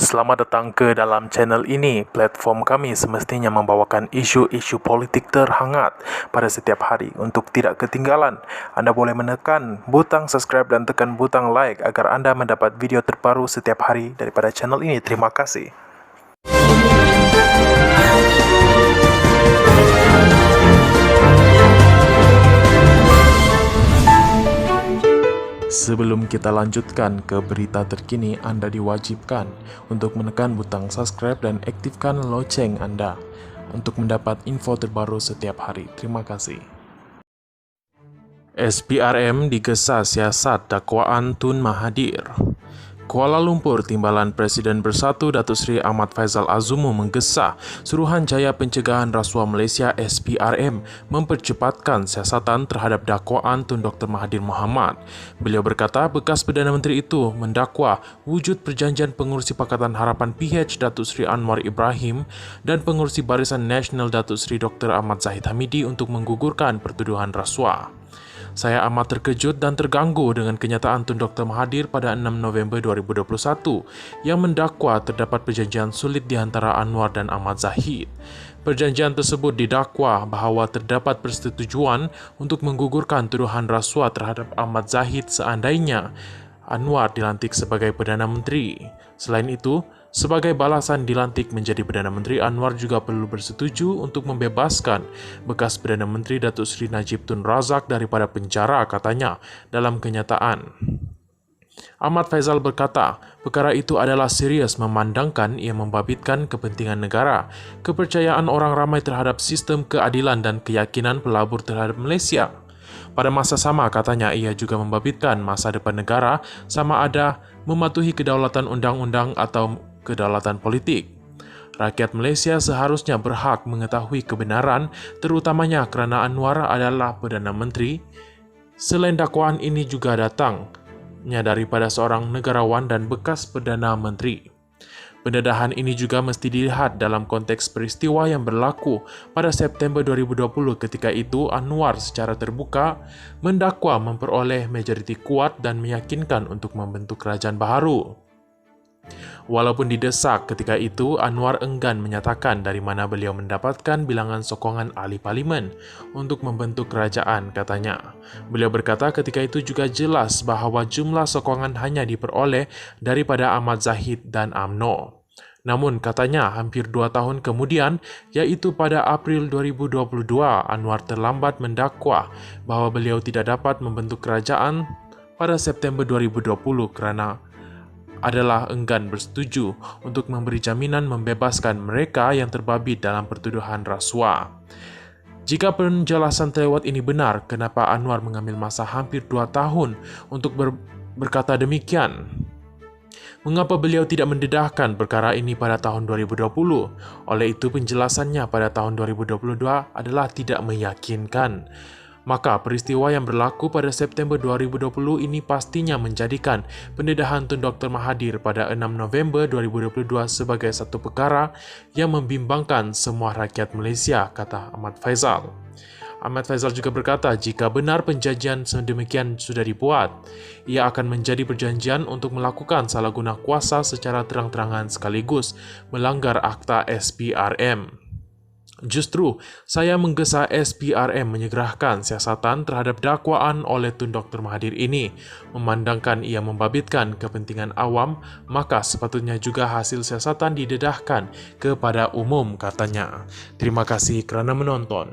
Selamat datang ke dalam channel ini. Platform kami semestinya membawakan isu-isu politik terhangat pada setiap hari. Untuk tidak ketinggalan, anda boleh menekan butang subscribe dan tekan butang like agar anda mendapat video terbaru setiap hari daripada channel ini. Terima kasih. Sebelum kita lanjutkan ke berita terkini, Anda diwajibkan untuk menekan butang subscribe dan aktifkan loceng Anda untuk mendapat info terbaru setiap hari. Terima kasih. SPRM digesa siasat dakwaan Tun Mahathir. Kuala Lumpur, Timbalan Presiden Bersatu Datuk Seri Ahmad Faizal Azumu menggesa Suruhanjaya Pencegahan Rasuah Malaysia SPRM mempercepatkan siasatan terhadap dakwaan Tun Dr. Mahathir Mohamad. Beliau berkata bekas Perdana Menteri itu mendakwa wujud perjanjian pengurusi Pakatan Harapan PH Datuk Seri Anwar Ibrahim dan pengurusi Barisan Nasional Datuk Seri Dr. Ahmad Zahid Hamidi untuk menggugurkan pertuduhan rasuah. Saya amat terkejut dan terganggu dengan kenyataan Tun Dr. Mahathir pada 6 November 2021 yang mendakwa terdapat perjanjian sulit di antara Anwar dan Ahmad Zahid. Perjanjian tersebut didakwa bahawa terdapat persetujuan untuk menggugurkan tuduhan rasuah terhadap Ahmad Zahid seandainya Anwar dilantik sebagai Perdana Menteri. Selain itu, sebagai balasan dilantik menjadi Perdana Menteri, Anwar juga perlu bersetuju untuk membebaskan bekas Perdana Menteri Datuk Seri Najib Tun Razak daripada penjara, katanya dalam kenyataan. Ahmad Faizal berkata, perkara itu adalah serius memandangkan ia membabitkan kepentingan negara, kepercayaan orang ramai terhadap sistem keadilan dan keyakinan pelabur terhadap Malaysia. Pada masa sama, katanya ia juga membabitkan masa depan negara sama ada mematuhi kedaulatan undang-undang atau kedaulatan politik. Rakyat Malaysia seharusnya berhak mengetahui kebenaran, terutamanya kerana Anwar adalah Perdana Menteri. Selain dakwaan ini juga datangnya daripada seorang negarawan dan bekas Perdana Menteri. Pendedahan ini juga mesti dilihat dalam konteks peristiwa yang berlaku pada September 2020 ketika itu Anwar secara terbuka mendakwa memperoleh majoriti kuat dan meyakinkan untuk membentuk kerajaan baharu. Walaupun didesak ketika itu, Anwar enggan menyatakan dari mana beliau mendapatkan bilangan sokongan ahli parlimen untuk membentuk kerajaan, katanya. Beliau berkata ketika itu juga jelas bahawa jumlah sokongan hanya diperoleh daripada Ahmad Zahid dan UMNO. Namun, katanya, hampir 2 tahun kemudian, iaitu pada April 2022, Anwar terlambat mendakwa bahawa beliau tidak dapat membentuk kerajaan pada September 2020 kerana adalah enggan bersetuju untuk memberi jaminan membebaskan mereka yang terbabit dalam pertuduhan rasuah. Jika penjelasan terlewat ini benar, kenapa Anwar mengambil masa hampir 2 tahun untuk berkata demikian? Mengapa beliau tidak mendedahkan perkara ini pada tahun 2020? Oleh itu, penjelasannya pada tahun 2022 adalah tidak meyakinkan. Maka peristiwa yang berlaku pada September 2020 ini pastinya menjadikan pendedahan Tun Dr. Mahathir pada 6 November 2022 sebagai satu perkara yang membimbangkan semua rakyat Malaysia, kata Ahmad Faizal. Ahmad Faizal juga berkata jika benar perjanjian sedemikian sudah dibuat, ia akan menjadi perjanjian untuk melakukan salah guna kuasa secara terang-terangan sekaligus melanggar Akta SPRM. Justru, saya menggesa SPRM menyegerakan siasatan terhadap dakwaan oleh Tun Dr. Mahathir ini. Memandangkan ia membabitkan kepentingan awam, maka sepatutnya juga hasil siasatan didedahkan kepada umum, katanya. Terima kasih kerana menonton.